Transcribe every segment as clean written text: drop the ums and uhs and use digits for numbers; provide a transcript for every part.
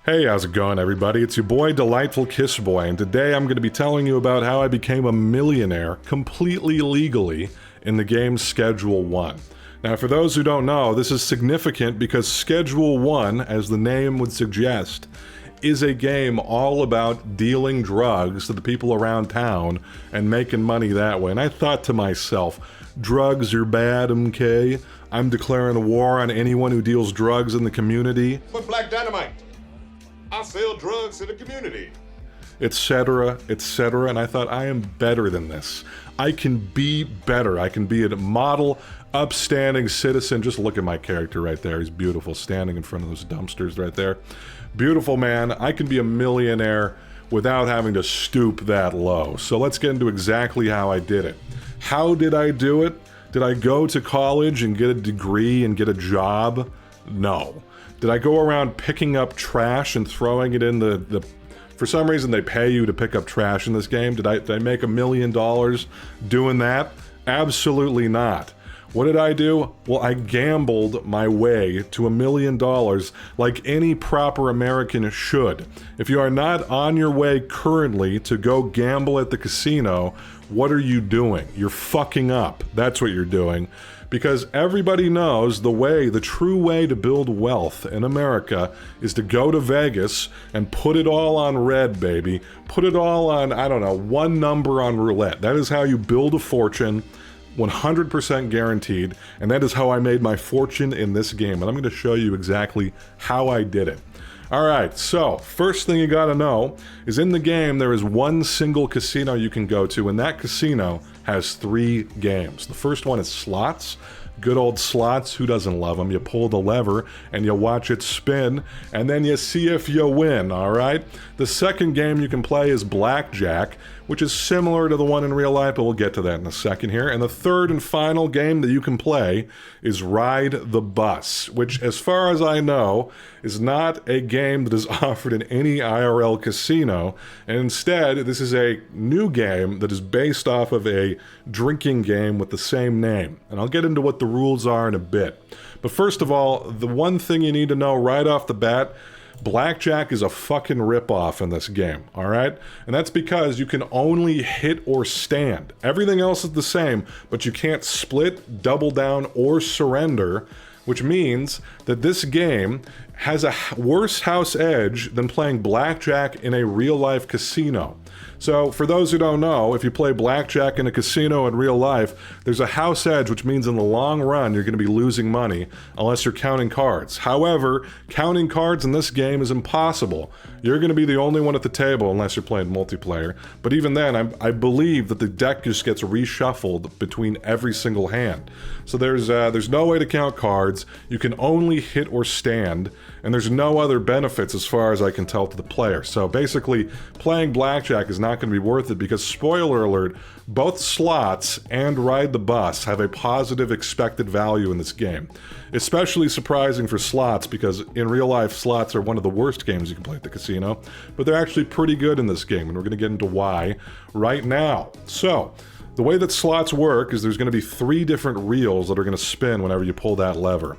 Hey, how's it going, everybody? It's your boy, Delightful Kissboy, and today I'm going to be telling you about how I became a millionaire completely legally in the game Schedule 1. Now, for those who don't know, this is significant because Schedule 1, as the name would suggest, is a game all about dealing drugs to the people around town and making money that way. And I thought to myself, drugs are bad, MK. I'm declaring war on anyone who deals drugs in the community. But Black Dynamite, I sell drugs to the community, etc., etc. And I thought, I am better than this. I can be better. I can be a model, upstanding citizen. Just look at my character right there. He's beautiful, standing in front of those dumpsters right there. Beautiful man. I can be a millionaire without having to stoop that low. So let's get into exactly how I did it. How did I do it? Did I go to college and get a degree and get a job? No. Did I go around picking up trash and throwing it in the for some reason they pay you to pick up trash in this game? Did I make $1 million doing that? Absolutely not. What did I do? Well, I gambled my way to $1 million like any proper American should. If you are not on your way currently to go gamble at the casino, what are you doing? You're fucking up. That's what you're doing. Because everybody knows the true way to build wealth in America is to go to Vegas and put it all on red, baby. Put it all on, I don't know, one number on roulette. That is how you build a fortune, 100% guaranteed, and that is how I made my fortune in this game. And I'm going to show you exactly how I did it. Alright, so first thing you gotta know is in the game there is one single casino you can go to, and that casino has 3 games. The first one is slots. Good old slots, who doesn't love them? You pull the lever and you watch it spin, and then you see if you win, alright? The second game you can play is blackjack, which is similar to the one in real life, but we'll get to that in a second here. And the third and final game that you can play is Ride the Bus, which, as far as I know, is not a game that is offered in any IRL casino, and instead, this is a new game that is based off of a drinking game with the same name. And I'll get into what the rules are in a bit. But first of all, the one thing you need to know right off the bat, blackjack is a fucking ripoff in this game, alright? And that's because you can only hit or stand. Everything else is the same, but you can't split, double down, or surrender, which means that this game has a worse house edge than playing blackjack in a real-life casino. So, for those who don't know, if you play blackjack in a casino in real life, there's a house edge, which means in the long run you're going to be losing money unless you're counting cards. However, counting cards in this game is impossible. You're going to be the only one at the table unless you're playing multiplayer. But even then, I believe that the deck just gets reshuffled between every single hand. So there's no way to count cards, you can only hit or stand, and there's no other benefits as far as I can tell to the player. So basically, playing blackjack is not going to be worth it because, spoiler alert, both slots and Ride the Bus have a positive expected value in this game. Especially surprising for slots because in real life, slots are one of the worst games you can play at the casino, but they're actually pretty good in this game, and we're going to get into why right now. So, the way that slots work is there's going to be 3 different reels that are going to spin whenever you pull that lever.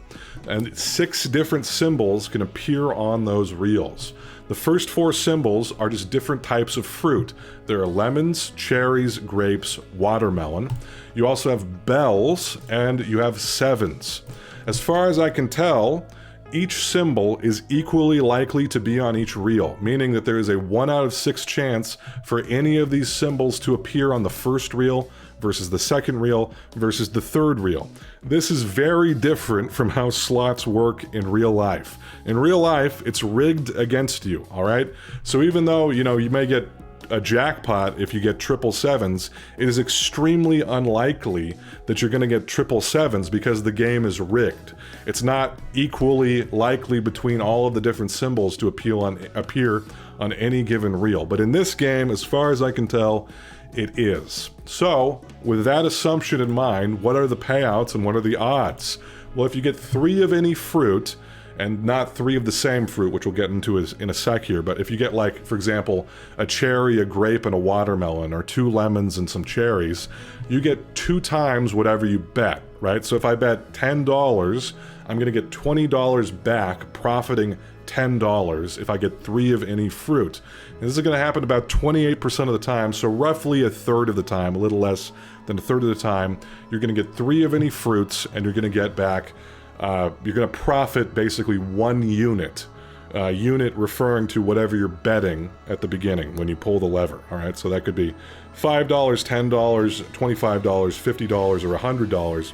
And 6 different symbols can appear on those reels. The first 4 symbols are just different types of fruit. There are lemons, cherries, grapes, watermelon. You also have bells, and you have sevens. As far as I can tell, each symbol is equally likely to be on each reel, meaning that there is a 1 out of 6 chance for any of these symbols to appear on the first reel versus the second reel versus the third reel. This is very different from how slots work in real life. In real life, it's rigged against you, alright? So even though, you may get a jackpot if you get triple sevens, it is extremely unlikely that you're going to get triple sevens because the game is rigged. It's not equally likely between all of the different symbols to appear on any given reel. But in this game, as far as I can tell, it is. So, with that assumption in mind, what are the payouts and what are the odds? Well, if you get 3 of any fruit, and not 3 of the same fruit, which we'll get into in a sec here, but if you get, like, for example, a cherry, a grape, and a watermelon, or 2 lemons and some cherries, you get 2 times whatever you bet, right? So if I bet $10, I'm going to get $20 back, profiting $10 if I get 3 of any fruit. And this is going to happen about 28% of the time, so roughly a third of the time, a little less than a third of the time, you're going to get 3 of any fruits, and you're going to get back, you're going to profit basically 1 unit. Unit referring to whatever you're betting at the beginning when you pull the lever, all right? So that could be $5, $10, $25, $50, or $100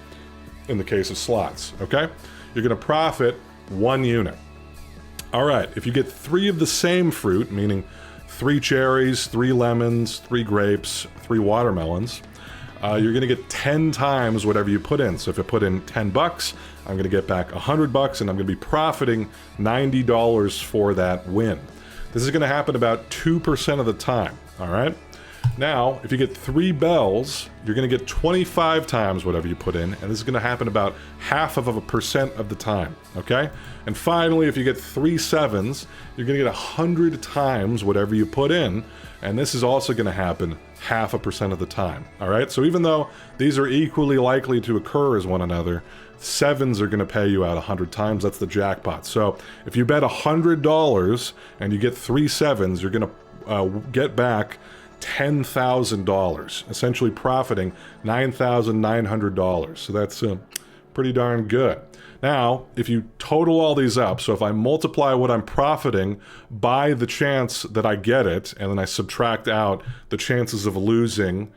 in the case of slots, okay? You're going to profit 1 unit. All right, if you get 3 of the same fruit, meaning 3 cherries, 3 lemons, 3 grapes, 3 watermelons, you're going to get 10 times whatever you put in. So if I put in $10, I'm going to get back $100, and I'm going to be profiting $90 for that win. This is going to happen about 2% of the time, all right? Now, if you get 3 bells, you're going to get 25 times whatever you put in, and this is going to happen about 0.5% of the time, okay? And finally, if you get 3 sevens, you're going to get 100 times whatever you put in, and this is also going to happen 0.5% of the time, all right? So even though these are equally likely to occur as one another, sevens are going to pay you out 100 times. That's the jackpot. So if you bet $100 and you get 3 sevens, you're going to get back $10,000, essentially profiting $9,900. So that's pretty darn good. Now, if you total all these up, so if I multiply what I'm profiting by the chance that I get it, and then I subtract out the chances of losing,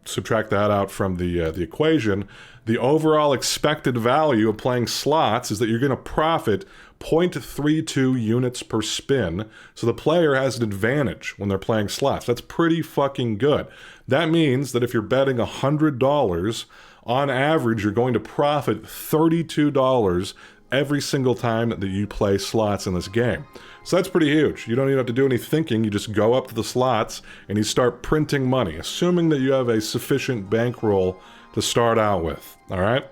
subtract that out from the equation, the overall expected value of playing slots is that you're going to profit 0.32 units per spin, so the player has an advantage when they're playing slots. That's pretty fucking good. That means that if you're betting $100, on average, you're going to profit $32 every single time that you play slots in this game. So that's pretty huge. You don't even have to do any thinking. You just go up to the slots and you start printing money, assuming that you have a sufficient bankroll to start out with, all right?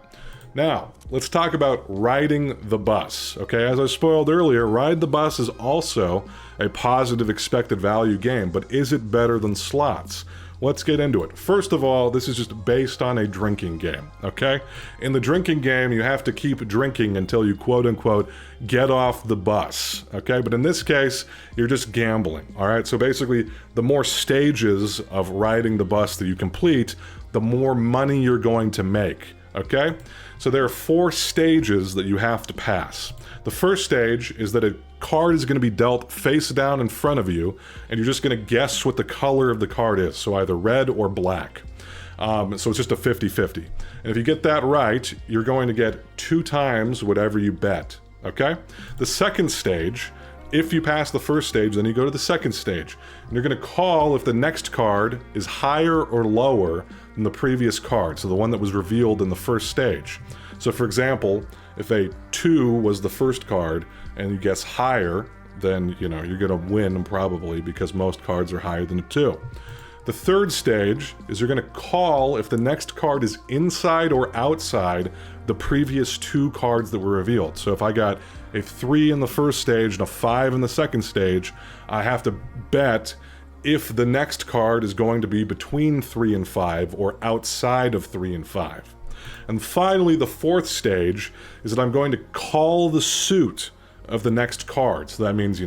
Now, let's talk about riding the bus, okay? As I spoiled earlier, Ride the Bus is also a positive expected value game, but is it better than slots? Let's get into it. First of all, this is just based on a drinking game, okay? In the drinking game, you have to keep drinking until you quote-unquote get off the bus, okay? But in this case, you're just gambling, all right? So basically, the more stages of riding the bus that you complete, the more money you're going to make, okay? So there are 4 stages that you have to pass. The first stage is that a card is going to be dealt face down in front of you, and you're just going to guess what the color of the card is, so either red or black. So it's just a 50-50. And if you get that right, you're going to get 2 times whatever you bet, okay? The second stage, if you pass the first stage, then you go to the second stage. And you're going to call if the next card is higher or lower than the previous card, so the one that was revealed in the first stage. So for example, if a 2 was the first card and you guess higher, then you're going to win probably because most cards are higher than a 2. The third stage is you're going to call if the next card is inside or outside the previous 2 cards that were revealed. So if I got a 3 in the first stage and a 5 in the second stage, I have to bet if the next card is going to be between 3 and 5 or outside of 3 and 5. And finally, the fourth stage is that I'm going to call the suit of the next card. So that means,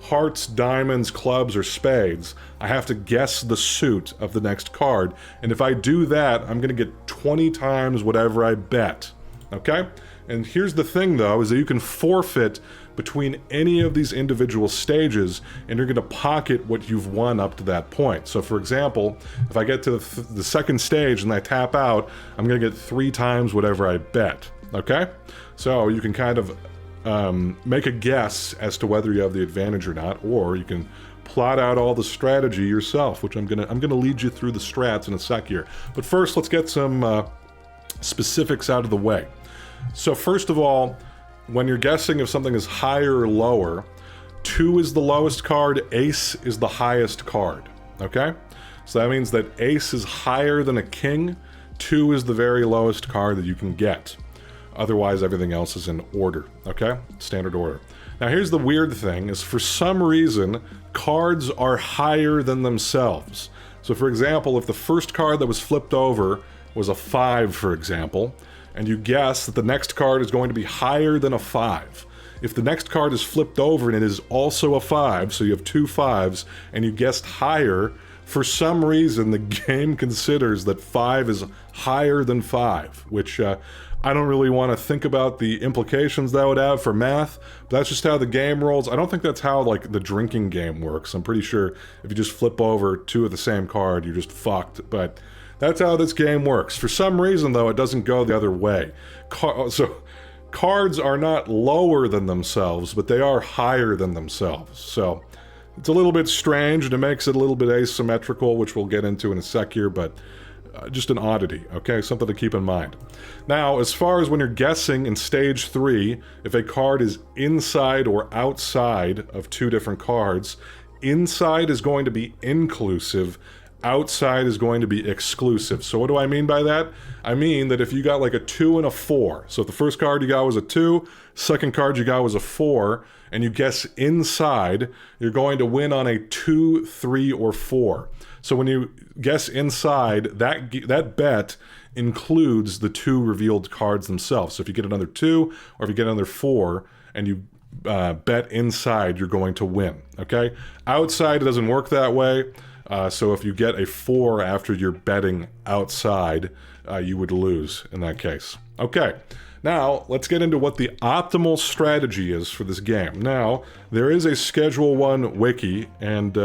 hearts, diamonds, clubs, or spades. I have to guess the suit of the next card. And if I do that, I'm going to get 20 times whatever I bet. Okay? And here's the thing, though, is that you can forfeit between any of these individual stages, and you're going to pocket what you've won up to that point. So, for example, if I get to the second stage and I tap out, I'm going to get 3 times whatever I bet. Okay? So you can kind of make a guess as to whether you have the advantage or not, or you can plot out all the strategy yourself, which I'm gonna lead you through the strats in a sec here. But first, let's get some specifics out of the way. So first of all, when you're guessing if something is higher or lower, 2 is the lowest card, ace is the highest card, okay? So that means that ace is higher than a king, 2 is the very lowest card that you can get. Otherwise, everything else is in order, okay? Standard order. Now, here's the weird thing, is for some reason, cards are higher than themselves. So, for example, if the first card that was flipped over was a 5, for example, and you guess that the next card is going to be higher than a 5, if the next card is flipped over and it is also a 5, so you have 2 5s, and you guessed higher, for some reason the game considers that 5 is higher than 5, which I don't really want to think about the implications that would have for math, but that's just how the game rolls. I don't think that's how, like, the drinking game works. I'm pretty sure if you just flip over 2 of the same card, you're just fucked, but that's how this game works. For some reason, though, it doesn't go the other way. Cards are not lower than themselves, but they are higher than themselves. So it's a little bit strange, and it makes it a little bit asymmetrical, which we'll get into in a sec here, but just an oddity, okay? Something to keep in mind. Now, as far as when you're guessing in stage 3, if a card is inside or outside of 2 different cards, inside is going to be inclusive, outside is going to be exclusive. So what do I mean by that? I mean that if you got like a 2 and a 4, so if the first card you got was a 2, second card you got was a 4, and you guess inside, you're going to win on a 2, 3, or 4. So when you guess inside, that bet includes the 2 revealed cards themselves. So if you get another 2, or if you get another 4, and you bet inside, you're going to win, okay? Outside, it doesn't work that way. So if you get a 4 after you're betting outside, you would lose in that case. Okay, now let's get into what the optimal strategy is for this game. Now, there is a Schedule 1 wiki, and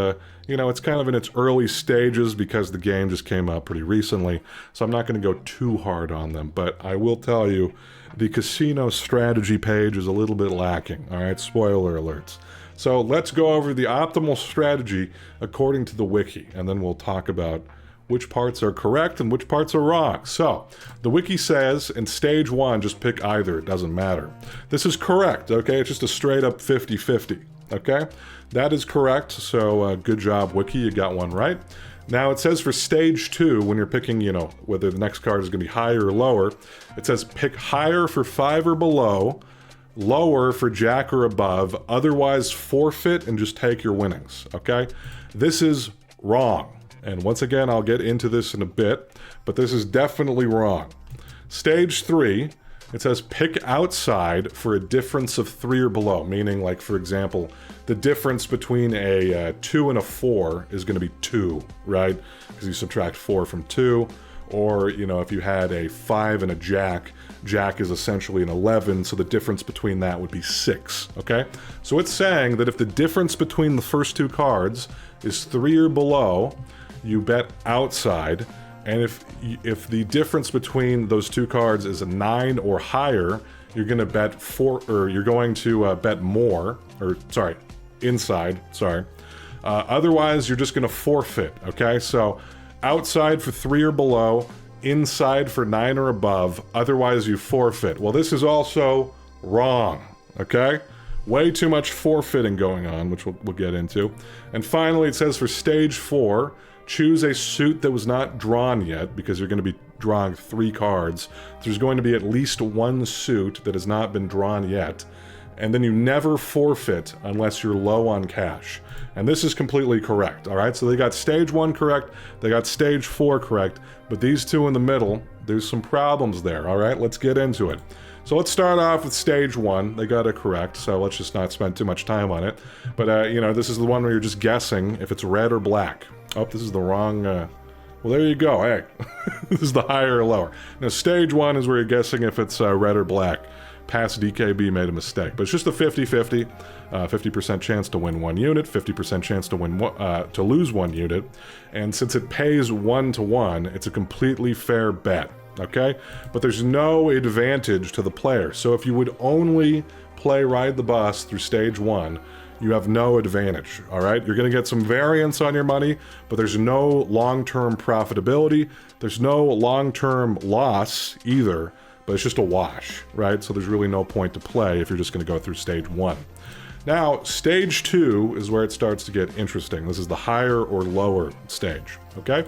you know, it's kind of in its early stages because the game just came out pretty recently, so I'm not going to go too hard on them, but I will tell you, the casino strategy page is a little bit lacking, alright? Spoiler alerts. So let's go over the optimal strategy according to the wiki, and then we'll talk about which parts are correct and which parts are wrong. So, the wiki says, in stage 1, just pick either, it doesn't matter. This is correct, okay? It's just a straight up 50-50, okay? That is correct, so good job, wiki, you got one right. Now, it says for stage 2, when you're picking, you know, whether the next card is going to be higher or lower, it says pick higher for 5 or below, lower for jack or above, otherwise forfeit and just take your winnings, okay? This is wrong. And once again, I'll get into this in a bit, but this is definitely wrong. Stage 3, it says pick outside for a difference of 3 or below, meaning, like, for example, the difference between a 2 and a 4 is going to be 2, right? Because you subtract 4 from 2, or, you know, if you had a 5 and a jack, jack is essentially an 11, so the difference between that would be 6, okay? So it's saying that if the difference between the first 2 cards is 3 or below, you bet outside, and if the difference between those 2 cards is a 9 or higher, you're going to bet bet more, or sorry, inside, sorry. Otherwise, you're just going to forfeit, okay? So outside for 3 or below, inside for 9 or above, otherwise you forfeit. Well, this is also wrong, okay? Way too much forfeiting going on, which we'll get into. And finally, it says for stage 4, choose a suit that was not drawn yet, because you're going to be drawing 3 cards. There's going to be at least 1 suit that has not been drawn yet. And then you never forfeit unless you're low on cash. And this is completely correct, all right? So they got stage 1 correct, they got stage 4 correct, but these 2 in the middle, there's some problems there, all right? Let's get into it. So let's start off with stage 1. They got it correct, so let's just not spend too much time on it. But, you know, this is the one where you're just guessing if it's red or black. Oh, this is the wrong, well, there you go, hey. This is the higher or lower. Now, stage 1 is where you're guessing if it's red or black. Past DKB made a mistake, but it's just a 50-50. 50% chance to win 1 unit, 50% chance to win to lose 1 unit, and since it pays 1-to-1, it's a completely fair bet, okay? But there's no advantage to the player, so if you would only play Ride the Bus through stage 1, you have no advantage, all right? You're going to get some variance on your money, but there's no long-term profitability, there's no long-term loss either, but it's just a wash, right? So there's really no point to play if you're just going to go through stage 1. Now, stage 2 is where it starts to get interesting. This is the higher or lower stage, okay?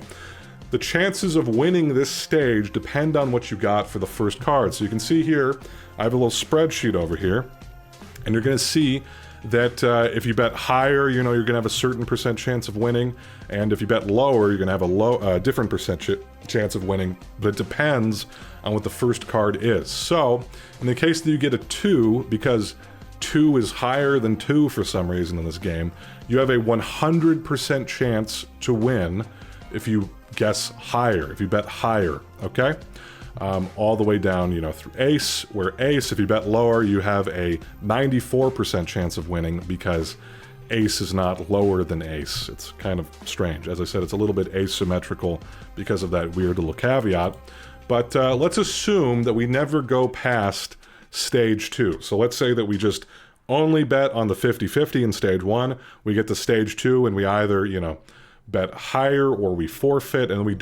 The chances of winning this stage depend on what you got for the first card. So you can see here, I have a little spreadsheet over here, and you're going to see that if you bet higher, you know, you're going to have a certain percent chance of winning, and if you bet lower, you're going to have a different percent chance of winning, but it depends on what the first card is. So, in the case that you get a 2, because 2 is higher than 2 for some reason in this game, you have a 100% chance to win if you guess higher, if you bet higher, okay? All the way down, you know, through ace, where ace, if you bet lower, you have a 94% chance of winning because ace is not lower than ace. It's kind of strange. As I said, it's a little bit asymmetrical because of that weird little caveat. But let's assume that we never go past stage 2. So let's say that we just only bet on the 50-50 in stage 1. We get to stage 2 and we either, you know, bet higher or we forfeit, and we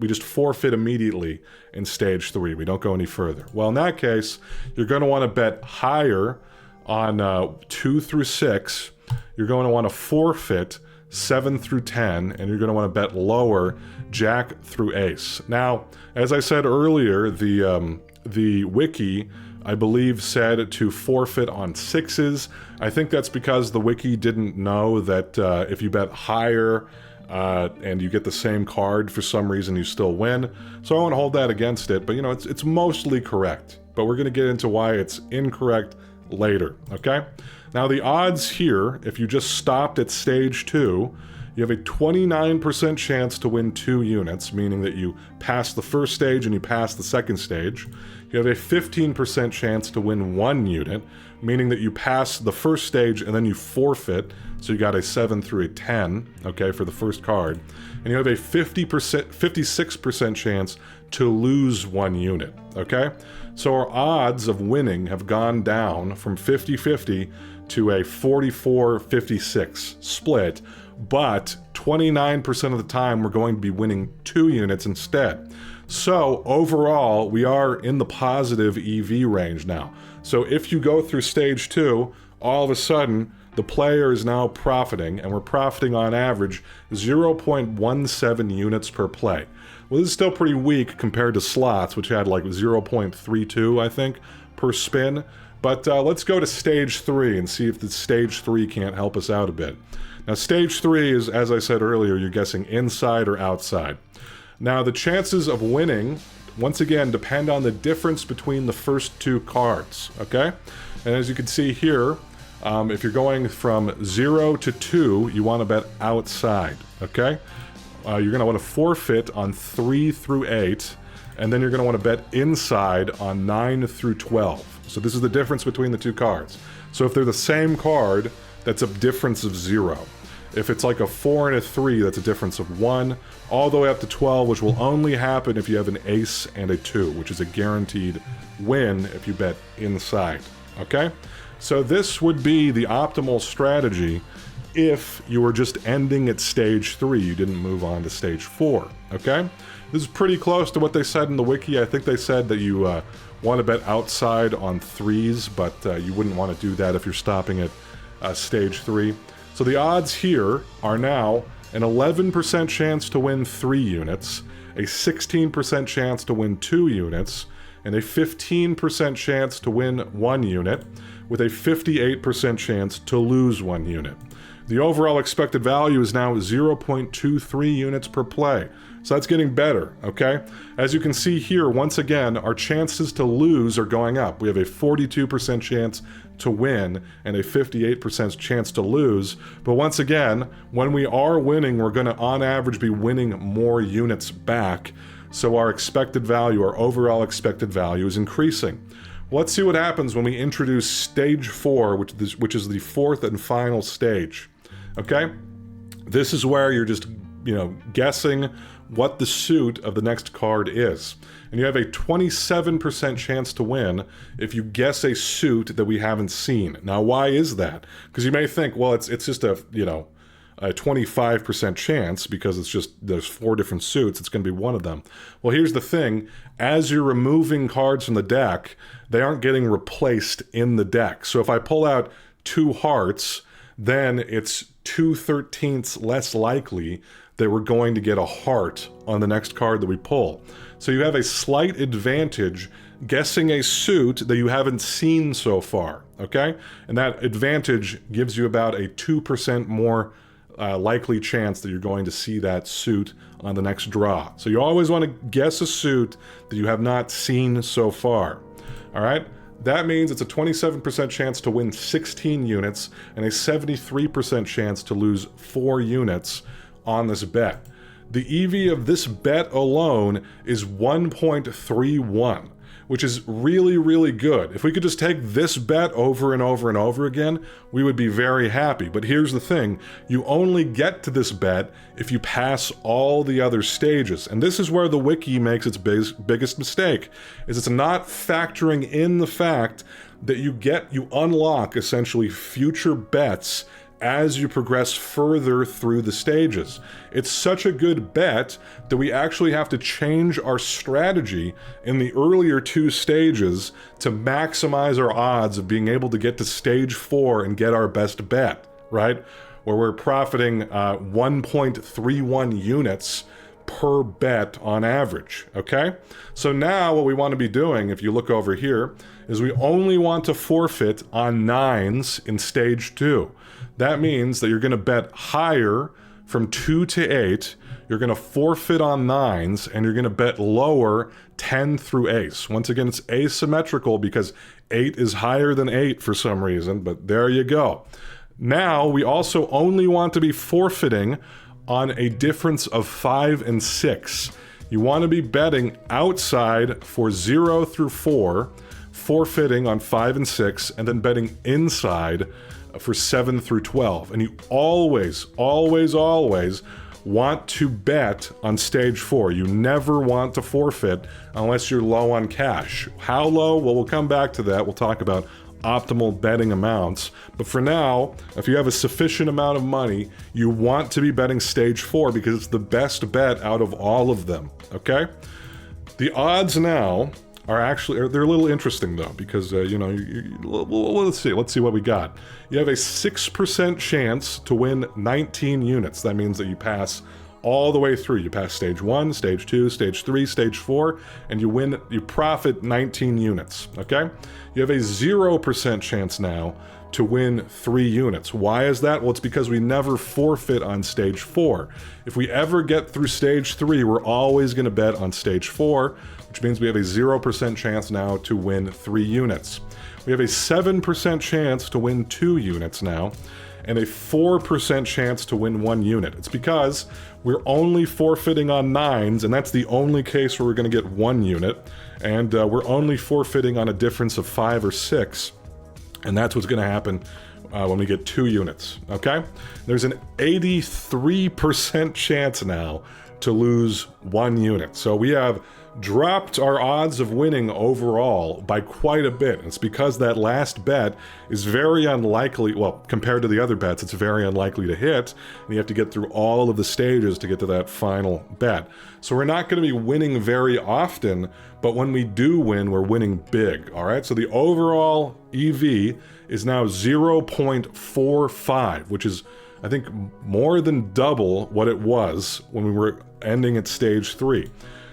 just forfeit immediately in stage 3. We don't go any further. Well, in that case, you're going to want to bet higher on 2 through 6. You're going to want to forfeit 7 through 10, and you're going to want to bet lower jack through ace. Now, as I said earlier, the wiki, I believe, said to forfeit on 6s. I think that's because the wiki didn't know that if you bet higher and you get the same card, for some reason you still win. So I won't hold that against it, but you know, it's mostly correct. But we're going to get into why it's incorrect later, okay? Now the odds here, if you just stopped at stage 2, you have a 29% chance to win 2 units, meaning that you pass the first stage and you pass the second stage. You have a 15% chance to win 1 unit, meaning that you pass the first stage and then you forfeit, so you got a 7 through a 10, okay, for the first card. And you have a 56% chance to lose 1 unit, okay? So our odds of winning have gone down from 50-50 to a 44-56 split, but 29% of the time we're going to be winning 2 units instead. So overall, we are in the positive EV range now. So if you go through stage 2, all of a sudden, the player is now profiting, and we're profiting on average 0.17 units per play. Well, this is still pretty weak compared to slots, which had like 0.32, I think, per spin. But let's go to stage 3 and see if the stage 3 can't help us out a bit. Now, stage 3 is, as I said earlier, you're guessing inside or outside. Now, the chances of winning, once again, depend on the difference between the first 2 cards, okay? And as you can see here, if you're going from 0 to 2, you want to bet outside, okay? You're going to want to forfeit on 3 through 8, and then you're going to want to bet inside on 9 through 12. So this is the difference between the 2 cards. So if they're the same card, that's a difference of 0. If it's like a 4 and a 3, that's a difference of 1, all the way up to 12, which will only happen if you have an ace and a 2, which is a guaranteed win if you bet inside, okay? So this would be the optimal strategy if you were just ending at stage 3, you didn't move on to stage 4, okay? This is pretty close to what they said in the wiki. I think they said that you want to bet outside on 3s, but you wouldn't want to do that if you're stopping at stage 3. So the odds here are now an 11% chance to win 3 units, a 16% chance to win 2 units, and a 15% chance to win 1 unit, with a 58% chance to lose 1 unit. The overall expected value is now 0.23 units per play. So that's getting better, okay? As you can see here, once again, our chances to lose are going up. We have a 42% chance to win and a 58% chance to lose. But once again, when we are winning, we're going to, on average, be winning more units back. So our expected value, our overall expected value, is increasing. Let's see what happens when we introduce stage 4, which is the 4th and final stage. Okay? This is where you're just, guessing what the suit of the next card is. And you have a 27% chance to win if you guess a suit that we haven't seen. Now, why is that? Because you may think, well, it's just a 25% chance because there's 4 different suits. It's going to be one of them. Well, here's the thing. As you're removing cards from the deck, they aren't getting replaced in the deck. So if I pull out 2 hearts, then it's 2/13 less likely that we're going to get a heart on the next card that we pull. So you have a slight advantage guessing a suit that you haven't seen so far, okay? And that advantage gives you about a 2% more likely chance that you're going to see that suit on the next draw. So you always want to guess a suit that you have not seen so far, all right? That means it's a 27% chance to win 16 units and a 73% chance to lose 4 units on this bet. The EV of this bet alone is 1.31, which is really, really good. If we could just take this bet over and over and over again, we would be very happy. But here's the thing, you only get to this bet if you pass all the other stages. And this is where the wiki makes its biggest mistake, is it's not factoring in the fact that you unlock essentially future bets as you progress further through the stages. It's such a good bet that we actually have to change our strategy in the earlier 2 stages to maximize our odds of being able to get to stage 4 and get our best bet, right? Where we're profiting 1.31 units per bet on average, okay? So now what we want to be doing, if you look over here, is we only want to forfeit on 9s in stage 2. That means that you're going to bet higher from 2 to 8, you're going to forfeit on 9s, and you're going to bet lower 10 through ace. Once again, it's asymmetrical because 8 is higher than 8 for some reason, but there you go. Now, we also only want to be forfeiting on a difference of 5 and 6. You want to be betting outside for 0 through 4, forfeiting on 5 and 6, and then betting inside for 7 through 12. And you always, always, always want to bet on stage 4. You never want to forfeit unless you're low on cash. How low? Well, we'll come back to that. We'll talk about optimal betting amounts. But for now, if you have a sufficient amount of money, you want to be betting stage 4 because it's the best bet out of all of them, okay? The odds now are actually, they're a little interesting though, because, let's see what we got. You have a 6% chance to win 19 units. That means that you pass all the way through. You pass stage 1, stage 2, stage 3, stage 4, and you profit 19 units, okay? You have a 0% chance now to win 3 units. Why is that? Well, it's because we never forfeit on stage 4. If we ever get through stage 3, we're always going to bet on stage 4, which means we have a 0% chance now to win 3 units. We have a 7% chance to win 2 units now, and a 4% chance to win 1 unit. It's because we're only forfeiting on 9s, and that's the only case where we're going to get 1 unit, and we're only forfeiting on a difference of 5 or 6, and that's what's going to happen when we get 2 units, okay? There's an 83% chance now to lose 1 unit. So we have dropped our odds of winning overall by quite a bit. It's because that last bet is very unlikely, well, compared to the other bets, it's very unlikely to hit, and you have to get through all of the stages to get to that final bet. So we're not going to be winning very often, but when we do win, we're winning big, all right? So the overall EV is now 0.45, which is, I think, more than double what it was when we were ending at stage 3.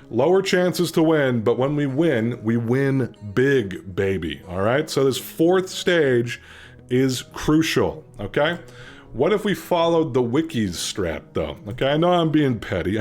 Lower chances to win, but when we win big, baby, all right? So this 4th stage is crucial, okay? What if we followed the wiki's strat, though? Okay, I know I'm being petty,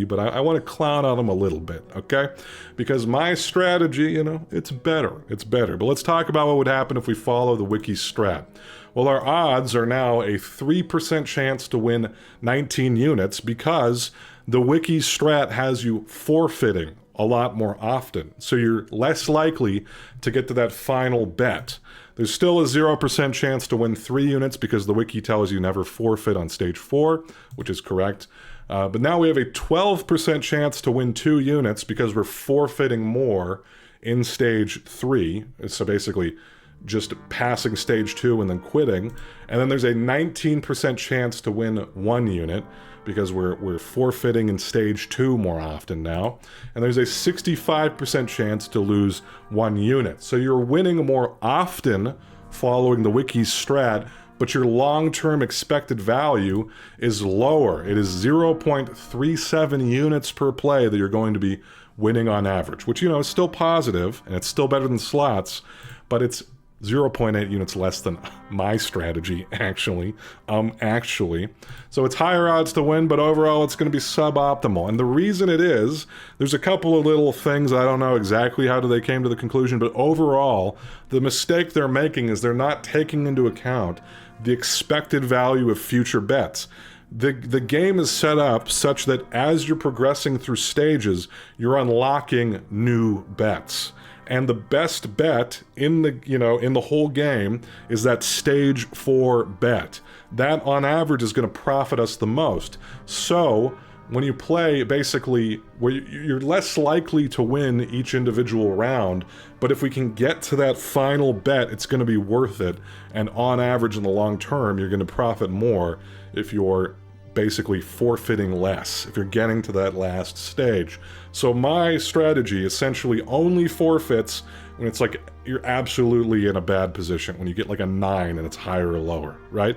but I want to clown on them a little bit, okay? Because my strategy, it's better. But let's talk about what would happen if we follow the wiki's strat. Well, our odds are now a 3% chance to win 19 units because the wiki strat has you forfeiting a lot more often. So you're less likely to get to that final bet. There's still a 0% chance to win 3 units because the wiki tells you never forfeit on stage 4, which is correct. But now we have a 12% chance to win 2 units because we're forfeiting more in stage 3. So basically just passing stage 2 and then quitting. And then there's a 19% chance to win 1 unit because we're forfeiting in stage 2 more often now. And there's a 65% chance to lose 1 unit. So you're winning more often following the wiki's strat, but your long-term expected value is lower. It is 0.37 units per play that you're going to be winning on average, which, is still positive, and it's still better than slots, but it's 0.8 units less than my strategy, actually. So it's higher odds to win, but overall it's going to be suboptimal. And the reason it is, there's a couple of little things, I don't know exactly how they came to the conclusion, but overall, the mistake they're making is they're not taking into account the expected value of future bets. The game is set up such that as you're progressing through stages, you're unlocking new bets. And the best bet in the whole game is that stage 4 bet. That on average is going to profit us the most. So when you play, basically, where you're less likely to win each individual round, but if we can get to that final bet, it's going to be worth it. And on average, in the long term, you're going to profit more if you're basically forfeiting less, if you're getting to that last stage. So my strategy essentially only forfeits when it's like you're absolutely in a bad position, when you get like a 9 and it's higher or lower, right?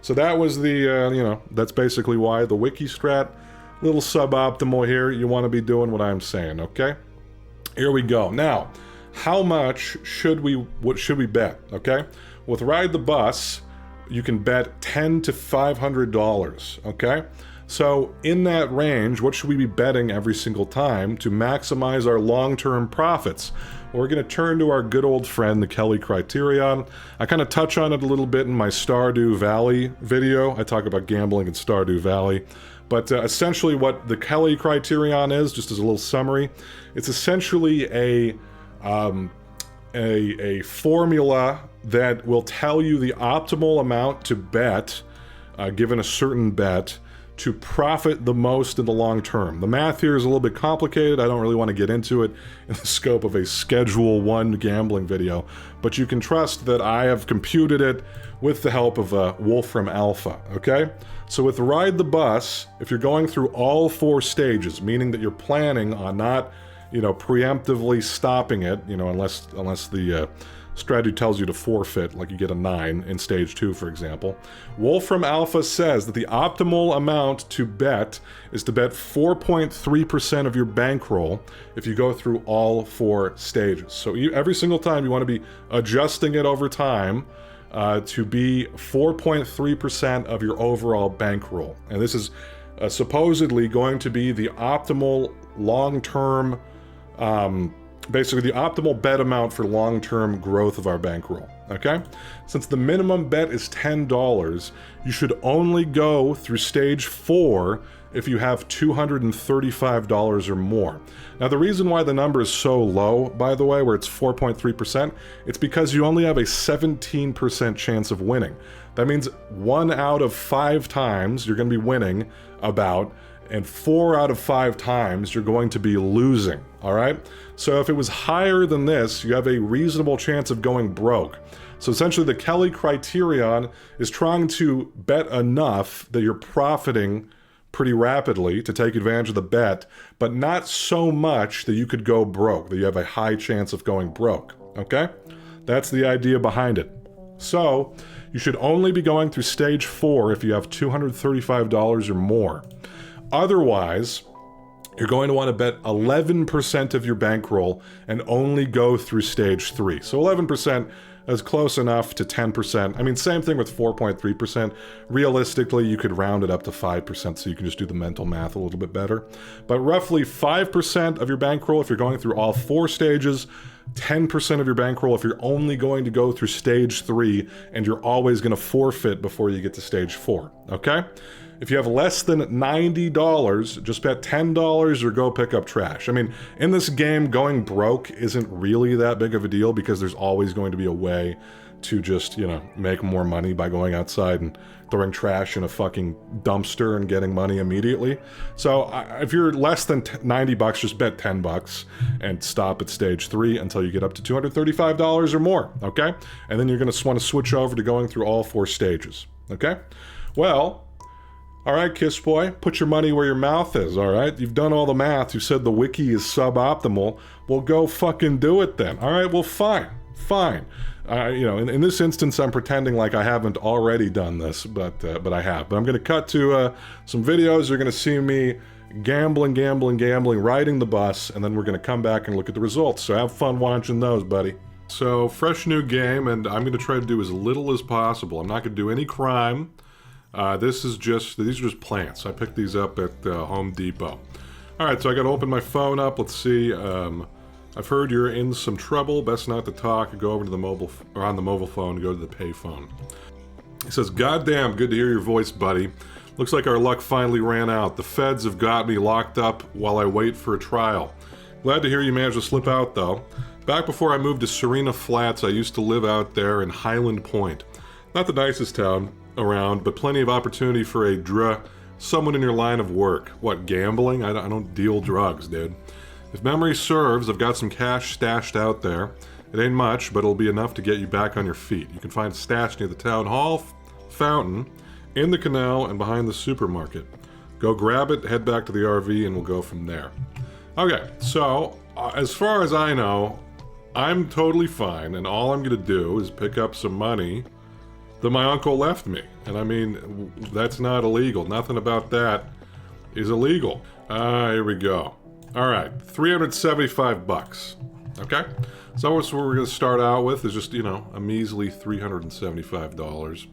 So that was the, that's basically why the wiki strat, little suboptimal here. You want to be doing what I'm saying, okay? Here we go. Now, how much what should we bet, okay? With Ride the Bus, you can bet $10 to $500, okay? So in that range, what should we be betting every single time to maximize our long-term profits? We're going to turn to our good old friend, the Kelly criterion. I kind of touch on it a little bit in my Stardew Valley video. I talk about gambling in Stardew Valley. But essentially what the Kelly criterion is, just as a little summary, it's essentially a formula that will tell you the optimal amount to bet, given a certain bet, to profit the most in the long term. The math here is a little bit complicated. I don't really want to get into it in the scope of a Schedule 1 gambling video, but you can trust that I have computed it with the help of Wolfram Alpha, okay? So with Ride the Bus, if you're going through all 4 stages, meaning that you're planning on not, preemptively stopping it, unless the strategy tells you to forfeit, like you get a 9 in stage 2, for example. Wolfram Alpha says that the optimal amount to bet is to bet 4.3% of your bankroll if you go through all 4 stages. So every single time you want to be adjusting it over time to be 4.3% of your overall bankroll. And this is supposedly going to be the optimal long-term basically the optimal bet amount for long-term growth of our bankroll, okay? Since the minimum bet is $10, you should only go through stage 4 if you have $235 or more. Now, the reason why the number is so low, by the way, where it's 4.3%, it's because you only have a 17% chance of winning. That means 1 out of 5 times you're going to be winning about, and 4 out of 5 times you're going to be losing, all right? So if it was higher than this, you have a reasonable chance of going broke. So essentially the Kelly criterion is trying to bet enough that you're profiting pretty rapidly to take advantage of the bet, but not so much that you could go broke, that you have a high chance of going broke, okay? That's the idea behind it. So you should only be going through stage 4 if you have $235 or more. Otherwise, you're going to want to bet 11% of your bankroll and only go through stage 3. So 11% is close enough to 10%. I mean, same thing with 4.3%. Realistically, you could round it up to 5%, so you can just do the mental math a little bit better. But roughly 5% of your bankroll if you're going through all 4 stages, 10% of your bankroll if you're only going to go through stage 3, and you're always going to forfeit before you get to stage 4, okay? If you have less than $90, just bet $10 or go pick up trash. I mean, in this game, going broke isn't really that big of a deal because there's always going to be a way to just, make more money by going outside and throwing trash in a fucking dumpster and getting money immediately. So if you're less than $90, just bet $10 and stop at stage 3 until you get up to $235 or more, okay? And then you're going to want to switch over to going through all 4 stages, okay? Well, all right, Kissboy, put your money where your mouth is, all right? You've done all the math. You said the wiki is suboptimal. Well, go fucking do it then. All right, well, fine. In this instance, I'm pretending like I haven't already done this, but I have. But I'm going to cut to some videos. You're going to see me gambling, riding the bus, and then we're going to come back and look at the results. So have fun watching those, buddy. So, fresh new game, and I'm going to try to do as little as possible. I'm not going to do any crime. These are just plants. I picked these up at Home Depot. Alright, so I got to open my phone up. Let's see. I've heard you're in some trouble. Best not to talk. Go over to the mobile, or on the mobile phone, go to the pay phone. He says, "Goddamn, good to hear your voice, buddy. Looks like our luck finally ran out. The feds have got me locked up while I wait for a trial. Glad to hear you managed to slip out, though. Back before I moved to Serena Flats, I used to live out there in Highland Point. Not the nicest town around, but plenty of opportunity for someone in your line of work. What, gambling? I don't deal drugs, dude. If memory serves, I've got some cash stashed out there. It ain't much, but it'll be enough to get you back on your feet. You can find stash near the town hall fountain, in the canal, and behind the supermarket. Go grab it, head back to the RV, and we'll go from there." Okay, so as far as I know, I'm totally fine, and all I'm going to do is pick up some money that my uncle left me. And I mean, that's not illegal. Nothing about that is illegal. Here we go. Alright, 375 bucks. Okay? So what we're going to start out with is just, a measly $375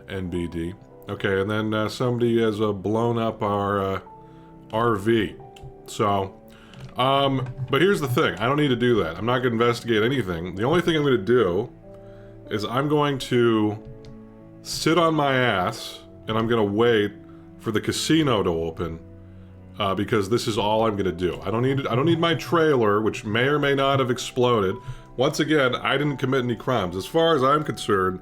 NBD. Okay, and then somebody has blown up our RV. So, but here's the thing. I don't need to do that. I'm not going to investigate anything. The only thing I'm going to do is I'm going to sit on my ass and I'm going to wait for the casino to open. Because this is all I'm going to do. I don't need my trailer, which may or may not have exploded. Once again, I didn't commit any crimes. As far as I'm concerned,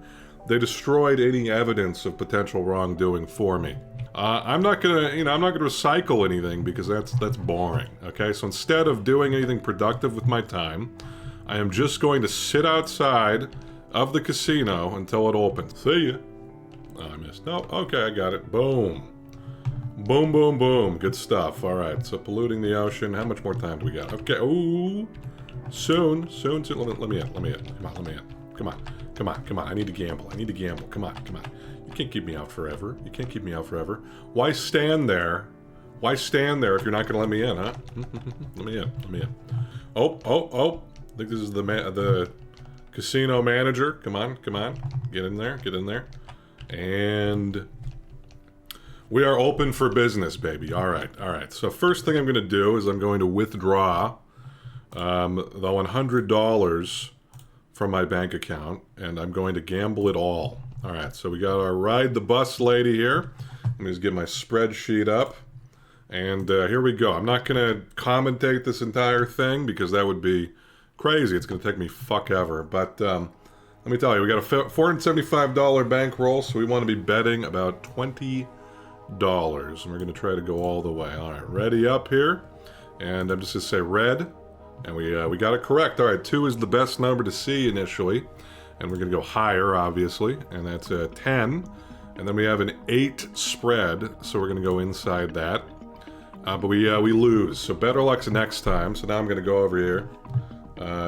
they destroyed any evidence of potential wrongdoing for me. I'm not gonna recycle anything because that's boring. Okay, so instead of doing anything productive with my time, I am just going to sit outside of the casino until it opens. See ya. Oh, I missed. No, okay, I got it. Boom. Boom, boom, boom. Good stuff. All right, so polluting the ocean. How much more time do we got? Okay, ooh. Soon. Let me in. Come on, let me in. Come on. I need to gamble. Come on. You can't keep me out forever. Why stand there? If you're not going to let me in, huh? Let me in. Oh. I think this is the casino manager. Come on. Get in there. And we are open for business, baby. All right. So first thing I'm going to do is I'm going to withdraw the $100 from my bank account, and I'm going to gamble it all. All right, so we got our ride the bus lady here. Let me just get my spreadsheet up, and here we go. I'm not going to commentate this entire thing because that would be crazy. It's going to take me ever. But let me tell you, we got a $475 bankroll, so we want to be betting about $20. And we're going to try to go all the way. All right, ready up here. And I'm just going to say red. And we got it correct. All right, 2 is the best number to see initially. And we're going to go higher, obviously. And that's a 10. And then we have an 8 spread. So we're going to go inside that. But we lose. So better luck's next time. So now I'm going to go over here.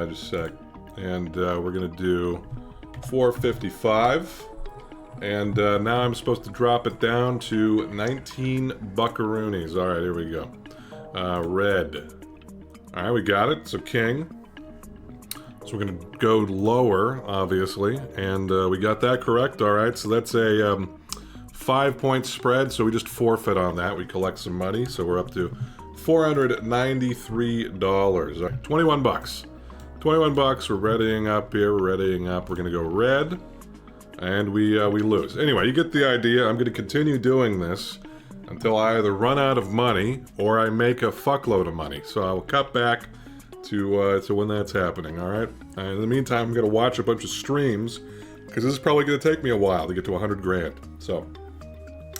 Just a sec. And we're going to do 455. And now I'm supposed to drop it down to 19 buckaroonies. All right, here we go. Red. All right, we got it. So king. So we're going to go lower, obviously. And we got that correct. All right, so that's a 5-point spread. So we just forfeit on that. We collect some money. So we're up to $493. All right, 21 bucks. 21 bucks. We're readying up here. We're going to go red. And we lose. Anyway, you get the idea. I'm going to continue doing this until I either run out of money or I make a fuckload of money. So I'll cut back to when that's happening, all right? In the meantime, I'm going to watch a bunch of streams because this is probably going to take me a while to get to 100 grand. So,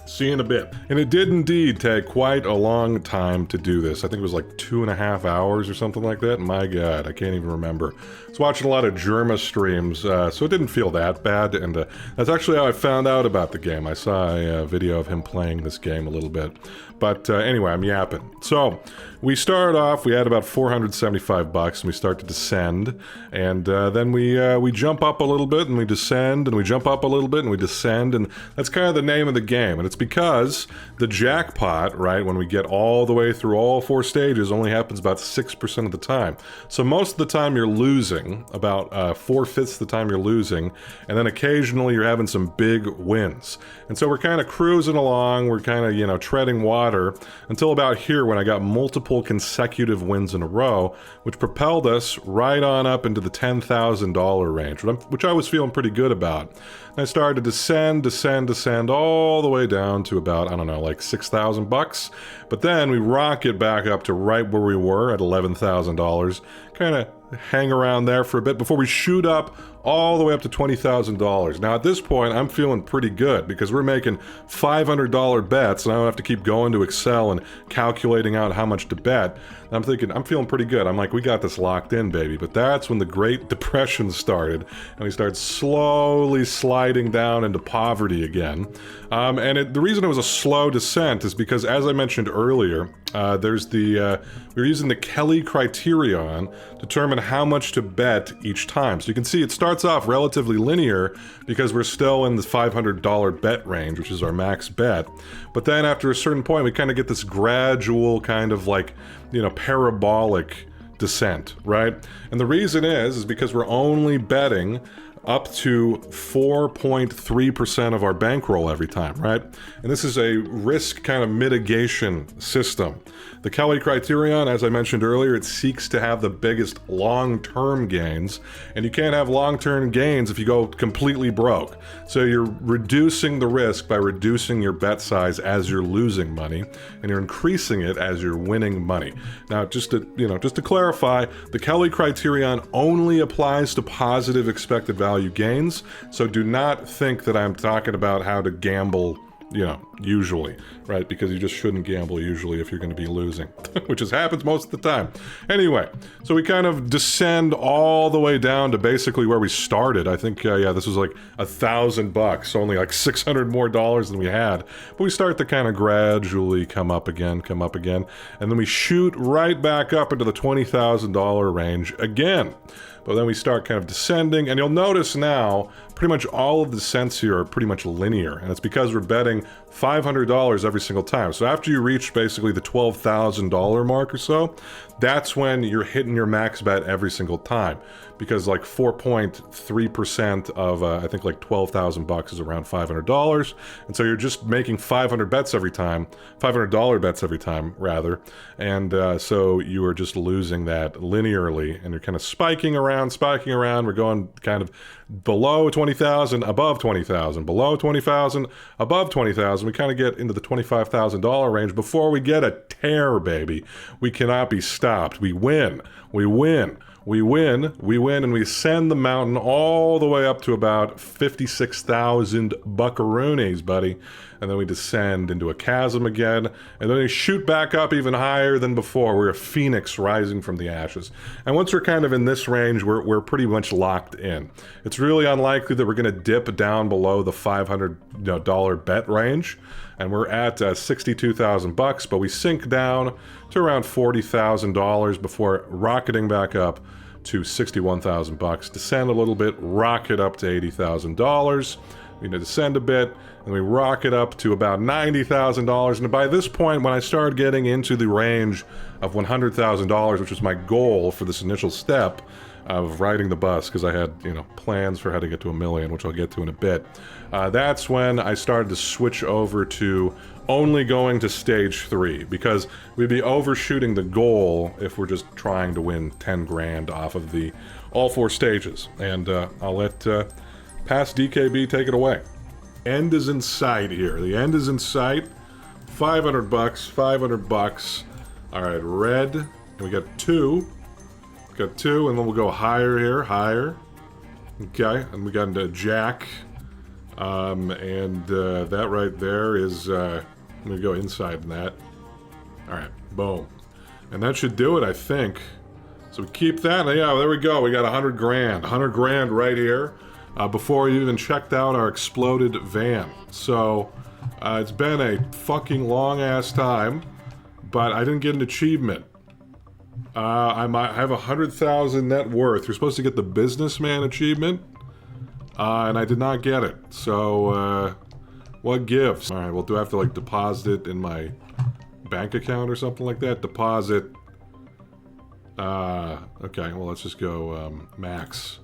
see you in a bit. And it did indeed take quite a long time to do this. I think it was like 2.5 hours or something like that. My God, I can't even remember. I was watching a lot of Germa streams, so it didn't feel that bad. And that's actually how I found out about the game. I saw a video of him playing this game a little bit. But anyway, I'm yapping. So, we started off, we had about 475 bucks, and we start to descend. And then we jump up a little bit, and we descend, and we jump up a little bit, and we descend. And that's kind of the name of the game. And it's because the jackpot, right, when we get all the way through all 4 stages, only happens about 6% of the time. So most of the time you're losing. losing, about 4/5 the time you're losing, and then occasionally you're having some big wins. And so we're kind of cruising along, we're kind of, you know, treading water until about here when I got multiple consecutive wins in a row, which propelled us right on up into the $10,000 range, which I was feeling pretty good about. And I started to descend all the way down to about, I don't know, like $6,000. But then we rocket back up to right where we were at $11,000, kind of hang around there for a bit before we shoot up all the way up to $20,000. Now at this point, I'm feeling pretty good because we're making $500 bets and I don't have to keep going to Excel and calculating out how much to bet. And I'm thinking, I'm feeling pretty good. I'm like, we got this locked in, baby. But that's when the Great Depression started and we started slowly sliding down into poverty again. The reason it was a slow descent is because, as I mentioned earlier, we're using the Kelly criterion to determine how much to bet each time. So you can see it starts off relatively linear because we're still in the $500 bet range, which is our max bet. But then after a certain point, we kind of get this gradual kind of like, you know, parabolic descent, right? And the reason is because we're only betting up to 4.3% of our bankroll every time, right? And this is a risk kind of mitigation system. The Kelly criterion, as I mentioned earlier, it seeks to have the biggest long-term gains, and you can't have long-term gains if you go completely broke. So you're reducing the risk by reducing your bet size as you're losing money, and you're increasing it as you're winning money. Now, just to clarify, the Kelly criterion only applies to positive expected value gains, so do not think that I'm talking about how to gamble, you know, usually, right? Because you just shouldn't gamble usually if you're going to be losing, which happens most of the time. Anyway, so we kind of descend all the way down to basically where we started. I think, this was like $1,000, only like $600 more than we had. But we start to kind of gradually come up again, and then we shoot right back up into the $20,000 range again. But then we start kind of descending, and you'll notice now pretty much all of the descents here are pretty much linear, and it's because we're betting $500 every single time. So after you reach basically the $12,000 mark or so, that's when you're hitting your max bet every single time, because like 4.3% of I think like $12,000 is around $500, and so you're just making $500 bets every time, $500 bets every time rather, and so you are just losing that linearly, and you're kind of spiking around. We're going kind of below 20,000, above 20,000, below 20,000, above 20,000. We kind of get into the $25,000 range before we get a tear, baby. We cannot be stopped. We win, and we ascend the mountain all the way up to about 56,000 buckaroonies, buddy. And then we descend into a chasm again, and then we shoot back up even higher than before. We're a phoenix rising from the ashes. And once we're kind of in this range, we're pretty much locked in. It's really unlikely that we're going to dip down below the $500 bet range. And we're at $62,000, but we sink down to around $40,000 before rocketing back up to $61,000, descend a little bit, rocket up to $80,000. We descend a bit, and we rocket up to about $90,000. And by this point, when I started getting into the range of $100,000, which was my goal for this initial step of riding the bus, because I had, plans for how to get to $1 million, which I'll get to in a bit. That's when I started to switch over to only going to stage 3, because we'd be overshooting the goal if we're just trying to win 10 grand off of all 4 stages. And I'll let past DKB take it away. End is in sight here. The end is in sight. $500. All right, red. And we got 2. Got 2, and then we'll go higher here, higher. Okay, and we got into jack. That right there is, I'm gonna go inside in that. All right, boom. And that should do it, I think. So we keep that. Yeah, there we go. We got 100 grand. 100 grand right here. Before we even checked out our exploded van. So, it's been a fucking long-ass time, but I didn't get an achievement. I might have 100,000 net worth. You're supposed to get the businessman achievement, and I did not get it. So, what gives? Alright, well, do I have to, deposit it in my bank account or something like that? Deposit. Okay, well, let's just go, max.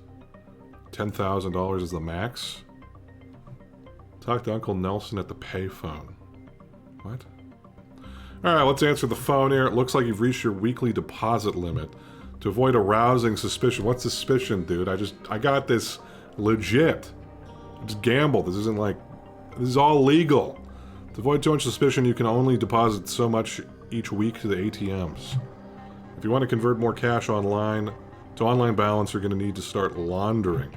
$10,000 is the max. Talk to Uncle Nelson at the payphone. What? Alright, let's answer the phone here. It looks like you've reached your weekly deposit limit. To avoid arousing suspicion. What suspicion, dude? I got this legit. I just gambled. This isn't like... This is all legal. To avoid too much suspicion, you can only deposit so much each week to the ATMs. If you want to convert more cash online to online balance, you're going to need to start laundering.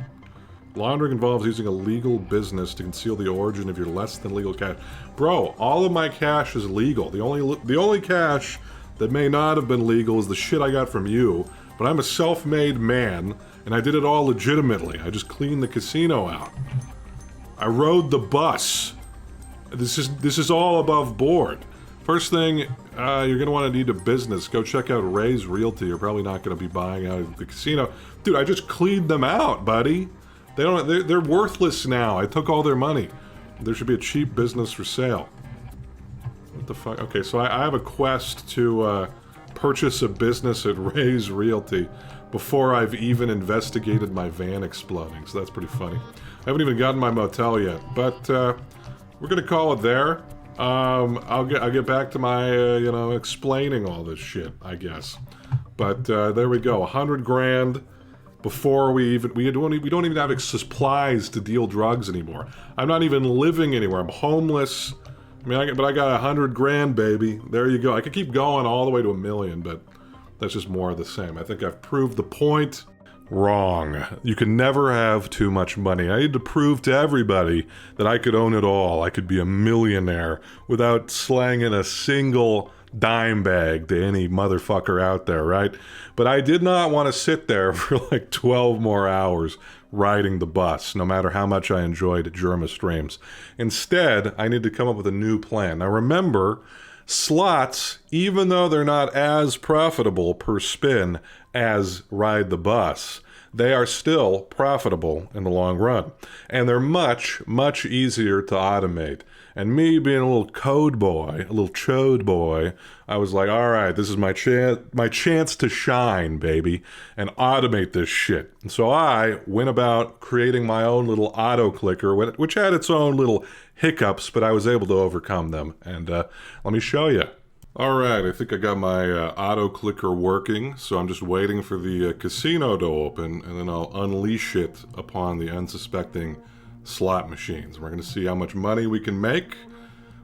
Laundering involves using a legal business to conceal the origin of your less than legal cash. Bro, all of my cash is legal. The only cash that may not have been legal is the shit I got from you, but I'm a self-made man, and I did it all legitimately. I just cleaned the casino out. I rode the bus. This is all above board. First thing, you're gonna want to need a business. Go check out Ray's Realty. You're probably not gonna be buying out of the casino. Dude, I just cleaned them out, buddy. They're worthless now. I took all their money. There should be a cheap business for sale. What the fuck? Okay, so I have a quest to purchase a business at Ray's Realty before I've even investigated my van exploding. So that's pretty funny. I haven't even gotten my motel yet, but we're gonna call it there. I'll get back to my you know, explaining all this shit, I guess. But there we go. 100 grand. Before we don't even have supplies to deal drugs anymore. I'm not even living anywhere. I'm homeless. I mean, but I got 100 grand, baby. There you go. I could keep going all the way to $1 million, but that's just more of the same. I think I've proved the point. Wrong. You can never have too much money. I need to prove to everybody that I could own it all. I could be a millionaire without slanging a single dime bag to any motherfucker out there, right? But I did not want to sit there for like 12 more hours riding the bus, no matter how much I enjoyed Germa streams. Instead, I need to come up with a new plan. Now remember, slots, even though they're not as profitable per spin as ride the bus, they are still profitable in the long run. And they're much, much easier to automate. And me being a little code boy, a little chode boy, I was like, all right, this is my chance to shine, baby, and automate this shit. And so I went about creating my own little auto clicker, which had its own little hiccups, but I was able to overcome them. And let me show you. All right, I think I got my auto clicker working, so I'm just waiting for the casino to open, and then I'll unleash it upon the unsuspecting slot machines. We're going to see how much money we can make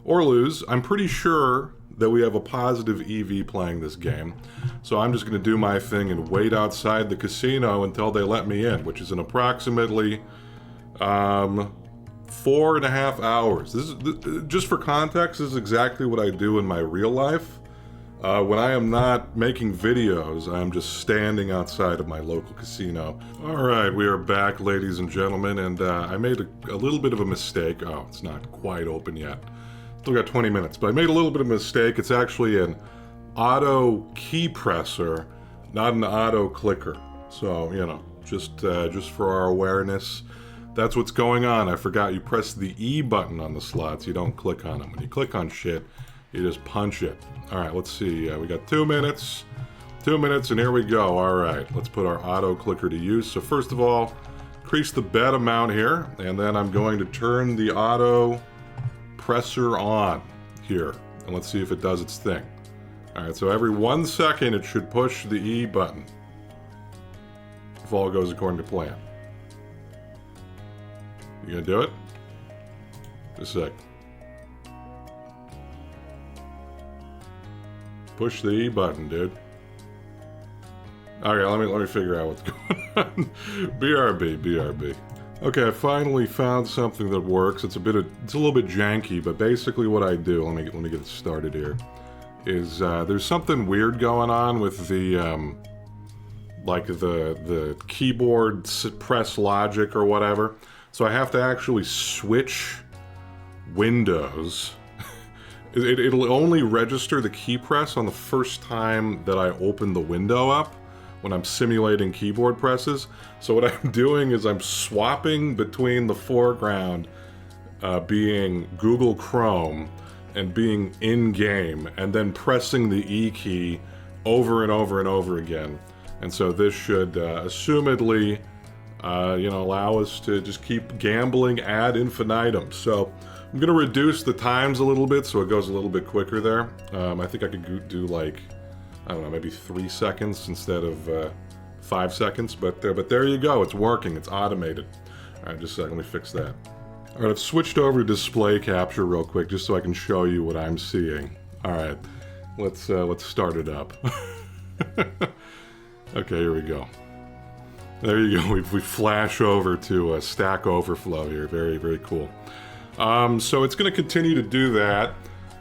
or lose. I'm pretty sure that we have a positive EV playing this game, so I'm just going to do my thing and wait outside the casino until they let me in, which is in approximately 4.5 hours. This is, just for context, this is exactly what I do in my real life. When I am not making videos, I'm just standing outside of my local casino. All right, we are back, ladies and gentlemen, and I made a little bit of a mistake. Oh, it's not quite open yet. Still got 20 minutes, but I made a little bit of a mistake. It's actually an auto key presser, not an auto clicker. So, you know, just for our awareness, that's what's going on. I forgot you press the E button on the slots. You don't click on them. When you click on shit, you just punch it. All right, let's see. We got 2 minutes. 2 minutes, and here we go. All right, let's put our auto clicker to use. So first of all, increase the bet amount here, and then I'm going to turn the auto presser on here, and let's see if it does its thing. All right, so every 1 second, it should push the E button, if all goes according to plan. You gonna do it? Just a sec. Push the E button, dude. Okay, let me figure out what's going on. BRB. Okay, I finally found something that works. It's a little bit janky, but basically what I do, let me get it started here, is there's something weird going on with the like the keyboard press logic or whatever. So I have to actually switch windows. It'll only register the key press on the first time that I open the window up when I'm simulating keyboard presses. So what I'm doing is I'm swapping between the foreground being Google Chrome and being in-game, and then pressing the E key over and over and over again. And so this should, assumedly, allow us to just keep gambling ad infinitum. So I'm going to reduce the times a little bit so it goes a little bit quicker there. I think I could do like, I don't know, maybe 3 seconds instead of 5 seconds. But there you go. It's working. It's automated. All right, just a second. Let me fix that. All right, I've switched over to display capture real quick just so I can show you what I'm seeing. All right, let's start it up. Okay, here we go. There you go. We flash over to Stack Overflow here. Very, very cool. So it's going to continue to do that.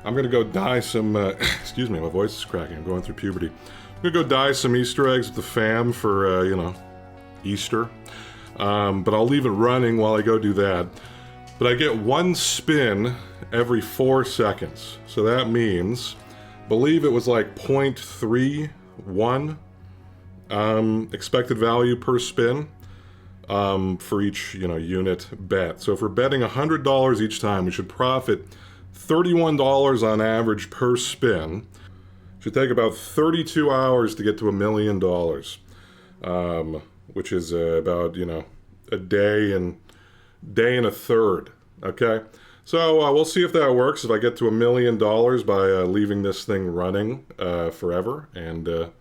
I'm going to go dye some... excuse me, my voice is cracking. I'm going through puberty. I'm going to go dye some Easter eggs with the fam for, Easter. But I'll leave it running while I go do that. But I get 1 spin every 4 seconds. So that means, believe it was like 0.31 expected value per spin for each unit bet. So if we're betting $100 each time, we should profit $31 on average per spin. Should take about 32 hours to get to $1 million, which is about a day and a third. Okay, so we'll see if that works. If I get to $1 million by leaving this thing running forever, and we'll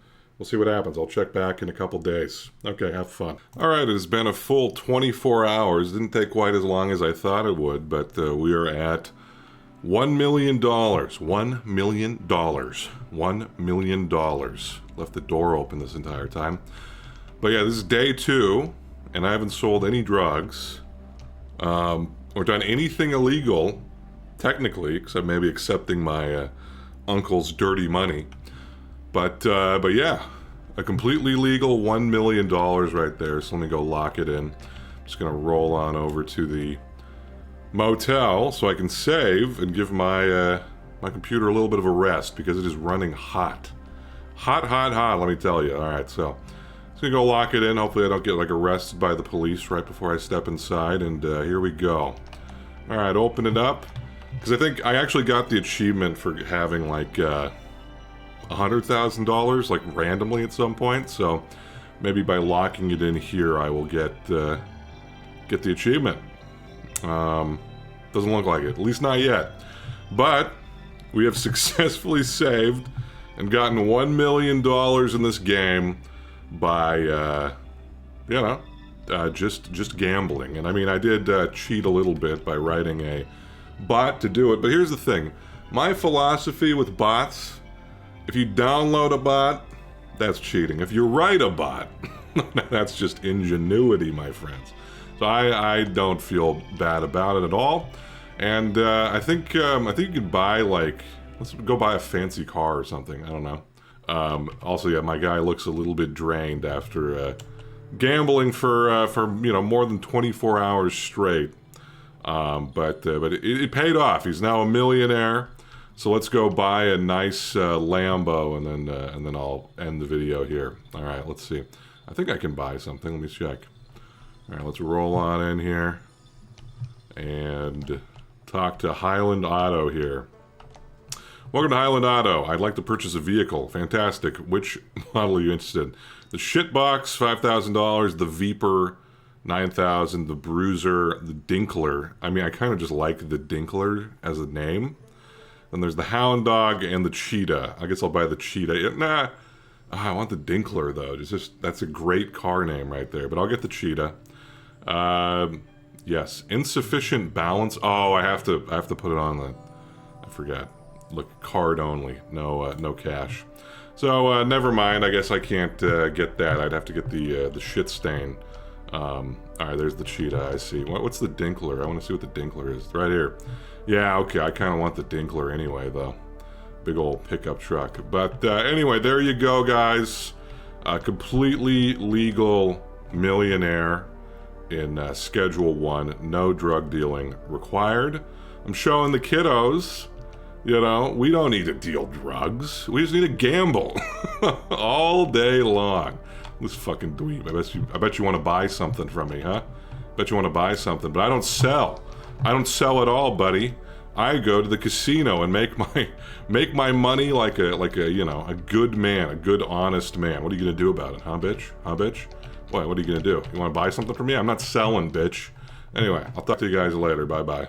see what happens. I'll check back in a couple days. Okay, have fun. All right, it has been a full 24 hours. Didn't take quite as long as I thought it would, but we are at $1 million. $1 million. $1 million. Left the door open this entire time. But yeah, this is day 2, and I haven't sold any drugs or done anything illegal, technically, except maybe accepting my uncle's dirty money. But yeah, a completely legal $1 million right there. So let me go lock it in. I'm just gonna roll on over to the motel so I can save and give my my computer a little bit of a rest because it is running hot. Hot, let me tell you. All right, so just gonna go lock it in. Hopefully I don't get arrested by the police right before I step inside, and here we go. All right, open it up, because I think I actually got the achievement for having $100,000 randomly at some point, so maybe by locking it in here I will get the achievement. Doesn't look like it, at least not yet. But we have successfully saved and gotten $1 million in this game by just gambling. And I mean, I did cheat a little bit by writing a bot to do it, but here's the thing. My philosophy with bots: if you download a bot, that's cheating. If you write a bot, that's just ingenuity, my friends. So I don't feel bad about it at all. And I think you could buy let's go buy a fancy car or something. I don't know. Also, yeah, my guy looks a little bit drained after gambling for more than 24 hours straight. But it paid off. He's now a millionaire. So let's go buy a nice Lambo, and then I'll end the video here. All right, let's see. I think I can buy something. Let me check. All right, let's roll on in here and talk to Highland Auto here. Welcome to Highland Auto. I'd like to purchase a vehicle. Fantastic. Which model are you interested in? The Shitbox, $5,000. The Viper, $9,000. The Bruiser, the Dinkler. I mean, I kind of just like the Dinkler as a name. Then there's the Hound Dog and the Cheetah. I guess I'll buy the Cheetah. Nah, I want the Dinkler though. That's a great car name right there. But I'll get the Cheetah. Yes, insufficient balance. Oh, I have to put it on the. I forgot. Look, card only. No cash. So never mind. I guess I can't get that. I'd have to get the shit stain. All right, there's the Cheetah. I see. What's the Dinkler? I want to see what the Dinkler is. Right here. Yeah, okay. I kind of want the Dinkler anyway, though. Big old pickup truck. But anyway, there you go, guys. Completely legal millionaire in Schedule 1. No drug dealing required. I'm showing the kiddos, we don't need to deal drugs. We just need to gamble all day long. This fucking dweeb. I bet you want to buy something from me, huh? Bet you want to buy something, but I don't sell. I don't sell at all, buddy. I go to the casino and make my money like a you know, a good man, a good honest man. What are you gonna do about it, huh, bitch? Huh, bitch? What are you gonna do? You wanna buy something from me? I'm not selling, bitch. Anyway, I'll talk to you guys later. Bye-bye.